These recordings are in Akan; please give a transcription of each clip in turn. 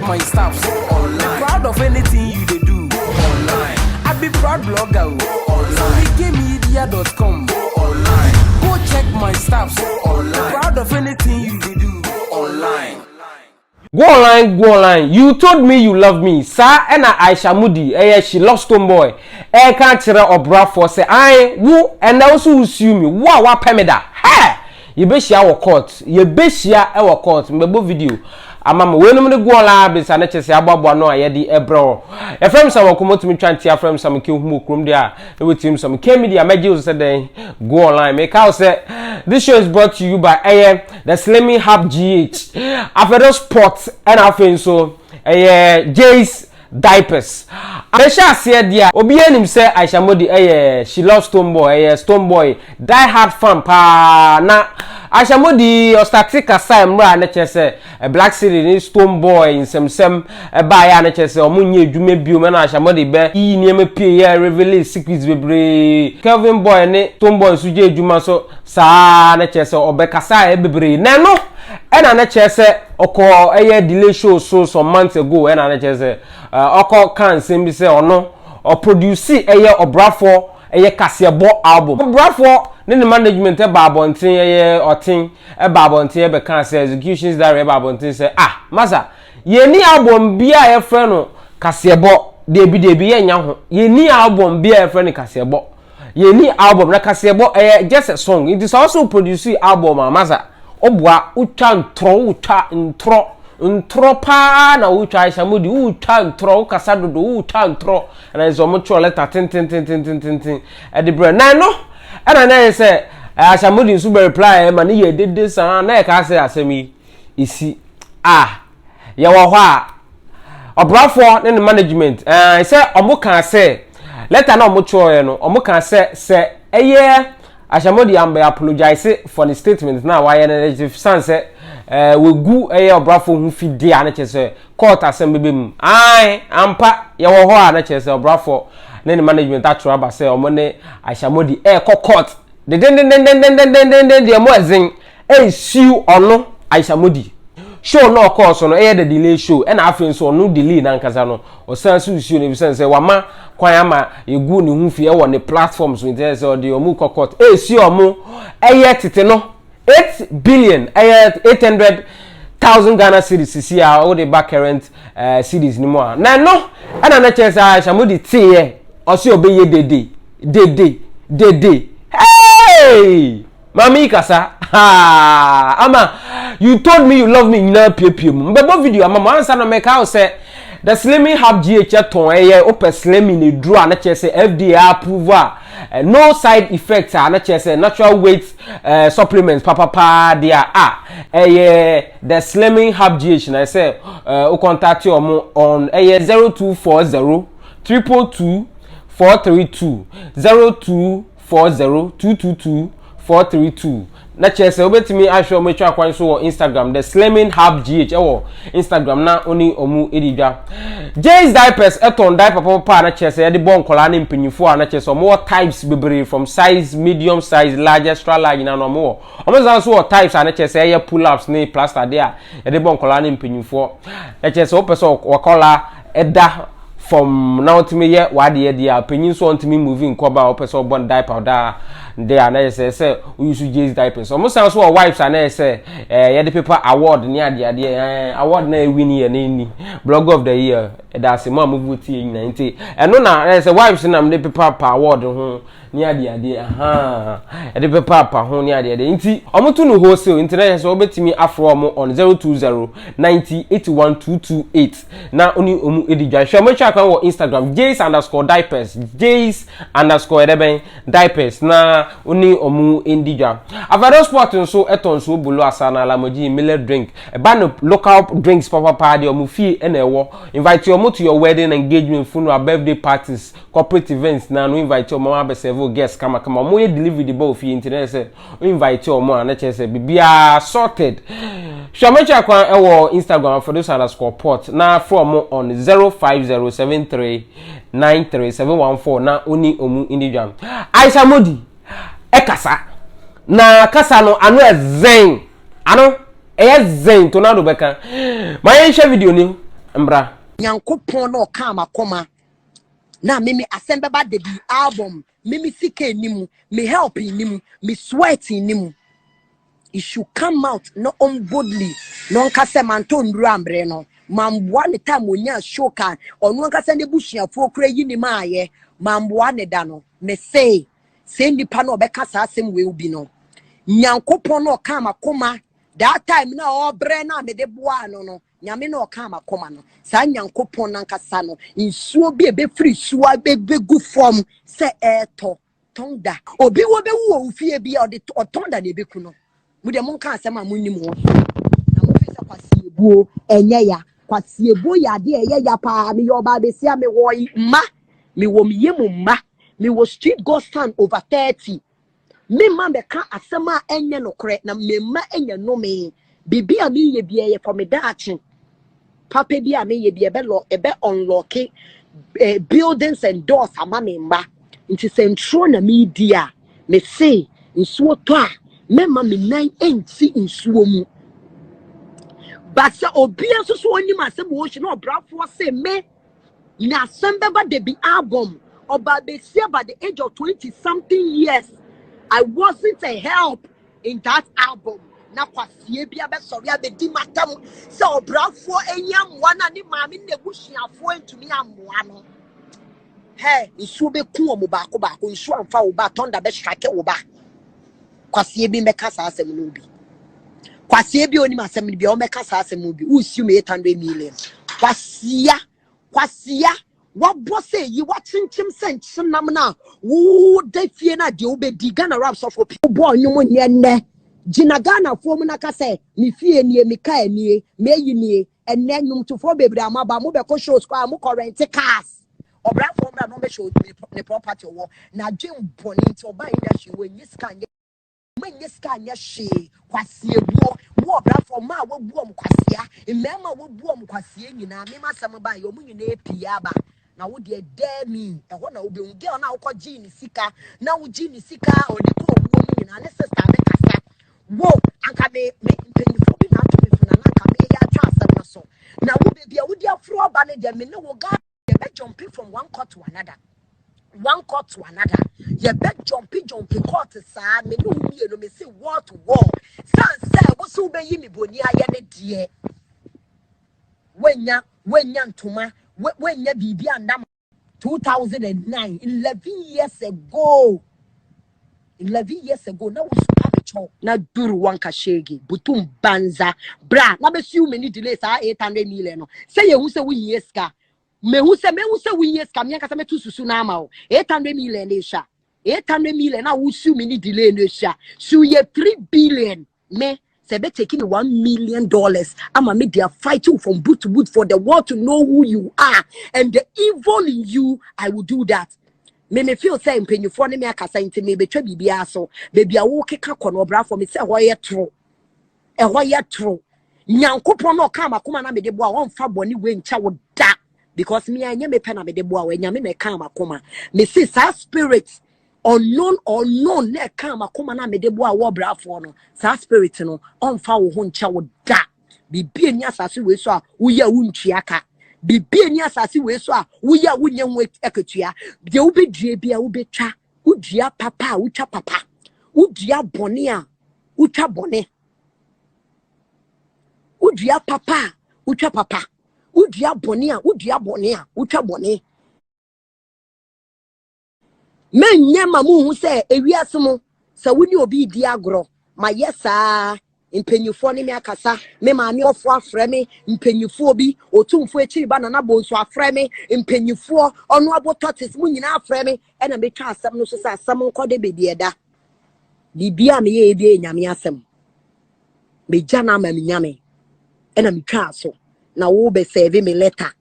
my stuff. Go online. Be proud of anything you they do. Go online. I be proud blogger. Go online. Media.com. Go online. Go check my stuff. Go online. Be proud of anything you they do. Go online. Go online, go online. You told me you love me. Sir, and Aisha Moody, she lost Tomboy. Can't tell Obra for say, I woo, and also sue me. Wow, Pemeda. Hey! You be share our court. You be share our court. Mebo video. Amama we no go la be sa na chese ababo no ayede ebro e frem some komotumi twantia frem some ke hu krom dia e wetim some ke media meji say den go online make out say this show is brought to you by the Slimming Hub GH Afedo Sports and afin so Jace Diapers Aisha say dia obi enim say Aisha Modi she loves Stonebwoy Stonebwoy die hard fan pa na Aisha Modi o static aside mra na chese Black City ni Stonebwoy insemsem ba ya na chese o munye adwuma biom na Aisha Modi be yi niam pie ya reveal secrets bebre Kelvin Boy ni Stonebwoy suje adwuma so sa na chese obekasa bebre na no na chese oko delay show so some months ago na chese oko kan sembi se ono o produce Obrafo Kasebo album Obrafo ne management babontin otin babontin be kan say executions that babontin say masa ye ni album bia ye frɛ no Kasebo debi ye nya ho ye ni album bia ye frɛ no Kasebo ye ni album na Kasebo just a song it is also produce album masa obua utwa ntro pa na utwa Aisha Modi utwa ntro kasa dodo utwa ntro na zo mo tro letter tin e bre na no na say Aisha Modi nso be reply ma ne ye dede san na e ka say asemi isi ye wo ho a Obrafo ne management say omo kan say letter na omo tro ye no omo kan say Aisha Modi am apologize for the statement na why na san say we gu Obrafo hu fidi ana chese court asem bebem ampa ye wo ho ana chese Obrafo ne management atro aba say omo ne Aisha Modi court de de mo azin sue ono Aisha Modi show no course no the delay show and afin so no delay na nkaza no o san sue ne bi say wama kwan ama egu ne hu fi wo ne platforms with say the omu court sue omo tete no 8 billion 800,000 Ghana cedis see all the back current cedis ni mo na no na chese Aisha Modi tie o se obeye dede hey mami kasa ama you told me you love me na piepiem mbebo video ama answer no make out say the Slimming Hub GH ton open slimming e draw na chese FDA approval no side effects na chese natural weight supplements papa there the Slimming Hub GH na say o contact you on 0240 222 432 0240 222 432 na chese obetimi ahwe o metwa kwan so Instagram the Slimming Hub GH Instagram na oni omu edidwa Jace Diapers eton diaper papa na chese de bon kola na mpanyifo na chese more types bebre from size medium size large extra large na no mo zan so types na chese pull ups ni plaster there de bon kola na mpanyifo na chese o person wakola eda from now to me ye wade dia panyin so ontimi moving koba o person born diaper da there na say we use Jace Diapers so mo san so wipes na say ye the paper award ni ade award na win ye na ni blog of the year that's ma mo vote ye 90 eno na say wipes na me paper award ho ni ade the paper ho ni ade nti omoto no wholesale internet so obetimi afro mo on 020 90 81 228 na oni omu edidwa hwe mo kwa on Instagram Jace_Diapers Jace_Diapers na oni omu indija Afedo Sport nso eton so bulu asana alamoji miller drink ban local drinks papa de omu fie na ewo invite you to your wedding engagement funeral birthday parties corporate events na no invite you mama be serve guests kama mo ye deliver the bowl fie internet say invite you mo na chese bibia sorted Shamecha kwa ewo Instagram Afedo_Port na from on 0507393714 na oni omu indija Aisha Modi kasa na kasa no anu zen anu zen to na do beka my share video ni mbra Nyankopon no kama koma na mimi asembeba the album mimi sike nimu me help nimu me sweat nimu it should come out no unboldly no nkase manto nduru ambre no mamboa ne time onya show kan onu nkase ne busuafo kura yi ni maaye mamboa ne da no me say nipa no obeka sa asem we ubi no Nyankopon no kama koma that time na obre na me de boa no nyame na okama koma no sa Nyankopon na nkasa no nsuo bi ebe free suwa be gu form se eto tonda obi wo be wo ofie bi o de tonda na ebeku no mu de mon ka asema munnim ho na mo fisa kwasiebuo enye ya kwasiebuo ya de eye ya pa me yo ba be sia me wo ma me wo me yemu ma me wo street ghost stand over 30 me ma be ka asema enye no kore na me ma enye no me bibi a me ye bia ye for me daachi papa bi a me ye bia ebe unlock buildings and doors ama me mba nti central na me dia me say nsuo to a me ma me nan enti nsuo mu but so obi so onim asem wo hye na obrafo say me na sembeba de bi album oba be see by the age of 20 something years I wasn't a help in that album na kwasie bia be sorry abedi matam se obrafo enyam wana ni maami na busuafo entumi amoa no he nsuo be ku omo baako nsuo amfa wo ba tonda be strike wo ba kwasie bi meka sa asem no bi kwasie bi oni asem bi o meka sa asem bi usiu me 800 million kwasia wabo say yi wachinchem senchim nam na wo defie na de obedi Ghana rap so for people boy nyum nye ne gina Ghana fo mu na ka say mi fie nie mi ka nie meyi nie enne nyum to fo bebre amaba mo be ko shows kwa mo current cars obra fo mra no be show ne property wo na dwem boni nti oba industry we nyiska nye manyiska nya she kwasiebuo wo obra fo ma wo buom kwasia mmema wo buom kwasia nyina me masam ba yo mu nyina epia ba na wo de demi e ho na wo be unge na wo koji ni sika na wo ji ni sika o de ko wo mu nyina ne sister be kasa wo anka me mpanyifo bi na to me funa na ka me ya twa asem so na wo be bia wo de afro ba ne de me ne wo ga be jumping from one court to another you bet jumpy court sa me no mi no me say wall to wall san say wo so be yi mi boni aye ne de wenya ntoma wenya bibi andam 2009 11 years ago na wo super becho na duru wanka shege butum banza bra na be siu many delay sa 800 million no say you say we yeska me hu say we yeska me ka say me tu susu na ama o 800 million e sha 800 million na wo siu many delay no sha su ye 3 billion me say be taking $1 million ama me they are fighting from boot to boot for the world to know who you are and the evil in you. I will do that. Me feel say mpanyufo ne me akasa nti me betwa bibia so baby a wo keka kono bra for me say hoye tro Nyankopon no ka makoma na me de boa won fa boni we ncha wo da because me anya me pena me de boa we nya me ka makoma me say sa spirit unknown ne ka makoma na me de boa wo bra for no sa spirit no on fa wo ho ncha wo da bibi eni asase we so a wo ya wo ntwiaka bibi eni asase we so a wo ya wo nyenwo eketua de wo bedue bia wo betwa wo dua papa wo twa papa wo dua bone a wo twa bone wo dua papa wo twa papa wo dua bone a wo twa bone menye mamu hu se ewiase mo se woni obi di agro ma yesa mpanyufo ne me akasa me maami ofo afre me mpanyufo bi otumfo ekiri ba na bonso afre me mpanyufo ono abototis mu nyina afre me e na metwa asem no so se asem nkode bedi eda bibia me ye bia nyame asem me jana ma me nyame e na metwa so na wo be serve me letter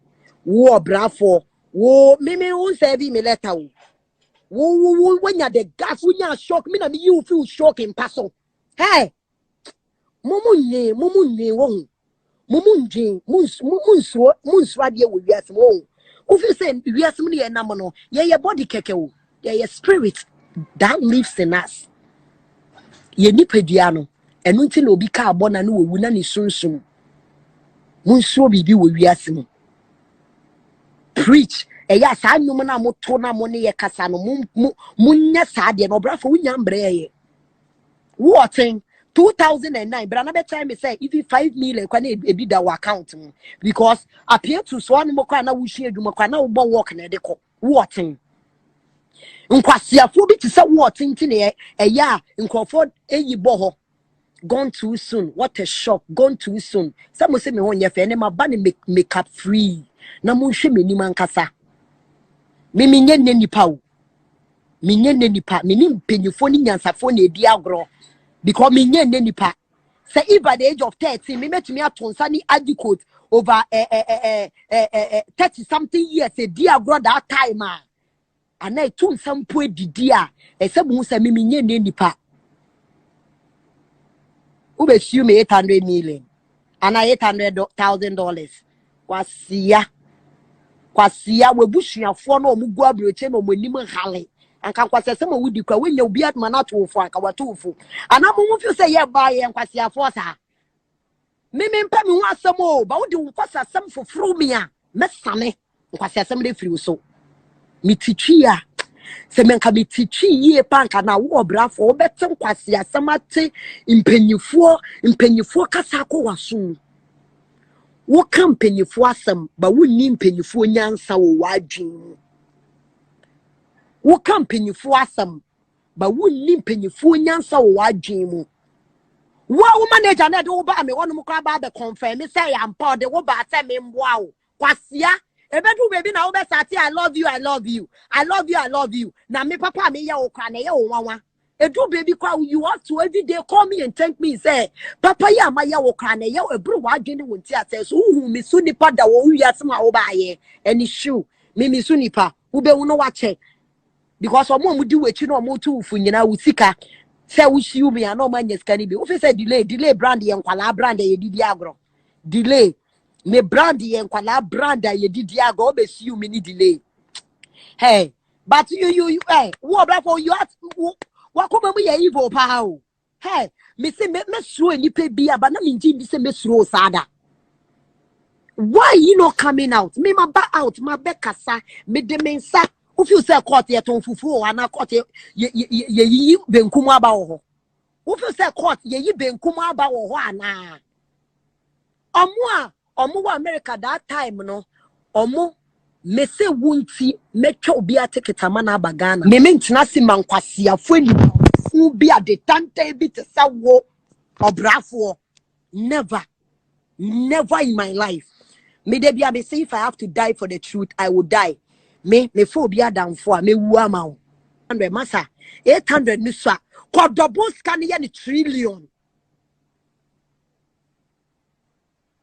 wo brafo wo me wo serve me letter wo when you the gas when you shock me na me you feel shock in paso hey mumunye wo mumunje munsu ade wo wiase wo o feel say wiase mu ye nam no ye body keke wo ye spirit that lives in us ye nipadua no enu nti na obi ka abona na wo wu na ne sunsun munsu bibi wo wiase mu preach eya saa nyum na mo to na mo ne ye kasa no mo nya saa de no bra for wunya mbre ye what 2009 brana be time me say if 5 million kwa na ebi da account mu because appear to so anu mo kwa na wo hie adwuma kwa na wo bo work na de ko what nkwasiafo bi ti say what ntine eya nkofo eyi bo ho gone too soon. What a shock. Gone too soon. Some say me ho nye fe ne ma ba ne makeup free. Na mo hwe meni man kasa. Me nye ne nipa o. Me nye ne nipa. Me ni mpanyifo ni nyansafo na edi agro. Because me nye ne nipa. Say if by the age of 13 me metumi atonsa ni adequate over 30 something years edi agro that time ah. Ana etu sampo edidi a. Se bu say me nye ne nipa. Ube sue me 800 million and $800,000 kwasia we busuafo na omugu abroche na omonim hale anka kwasese mo wudi kwa wenya obi atma na tofo anka watofo ana mo feel say ye ba ye kwasiafo sa me mpa me ho asem o ba wudi kwasa asem foforo me a mesane kwasiasem de firi so mititwi a se menka mititwi ye panka na wo brafo obetem kwasi asamate impanyifo kasa ko waso wo kampanyifo asam ba wonni impanyifo nyansa wo wadwin wo kampanyifo asam ba wonni impanyifo nyansa wo wadwin mu wo manager na de wo ba me wonu kwa ba be confirm me say am pa de wo ba say me mboa wo kwasia ebedu baby na obe sati I love you na me papa me ye okra na ye onwanwa edu baby kwa you have to every day call me and thank me say papa ya ma ye okra na ye ebru wa adwene wonti ase so hu me so nipa da wo wiase ma wo ba ye any shoe me so nipa wo be wo no wa che because omo mu di wechi na omo tu ufu nyina wo sika say wo shiu me na omo anya sika ni bi wo fe say delay brand ye nkwala brand ye didi agro delay me brand ye nkwala brand ye didi ago be see you mini delay hey but you hey wo bra for you at wa ko mamu ye evil pa o hey me say me suro ni pe bia ba na me nji bi say me suro sada why you not coming out me ma ba out ma be kasa me de mensa o feel say court ye ton fufu o ana court ye yi benkum aba wo ho o feel say court ye yi benkum aba wo ho ana omo wa America that time no omo me se wunti metwa obi ateketa ma na abagana me mentina si mankwasiafo ni fu bi ade tanta bi te sa wo obrafo never in my life me de bia me say if I have to die for the truth I will die me fo bi adamfo a me wu ama wo 100 masa 800 ni so ko double scan ye ni trillion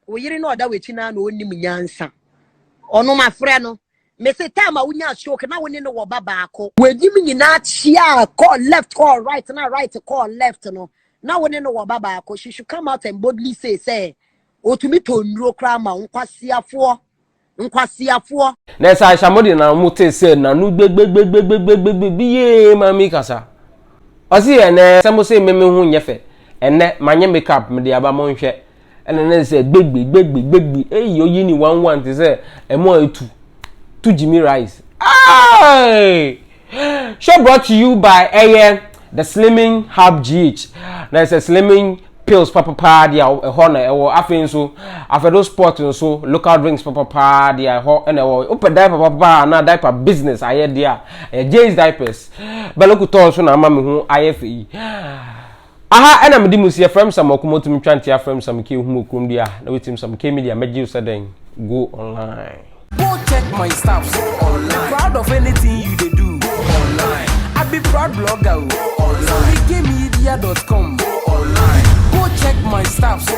wo yiri no oda wechi na onim nyansa ono ma frɛ no me say time a wunya stroke na woni no wo baba akọ wedim nyina chia call left call right na right call left no na woni no wo baba akọ she should come out and boldly say otumi to nro kra ma nkwasiafo na esa Aisha Modi na mu te say na nu gbegbegbegbegbegbe biye mami kasa osi ene se mo say meme hu nyefe ene manye makeup me de aba mo nhwe ene na say gbegbe oyi ni 11 te say emo etu to Jimmy Rice show brought to you by the Slimming Hub GH. Now it's a Slimming pills papa dia ehona ewo afin so afedo sport so local drinks papa dia ho na ewo open diaper papa na diaper business aye dia Jay's diapers beloku to so na ama me hu ayefe aha ena me di musie from some okomotum twantia from some ke hu okrom dia na wetim some ke media meji so den go online. Go check my stuff online. Proud of anything you dey do online. I be proud blogger online. SoRikeMedia.com online. Go check my stuff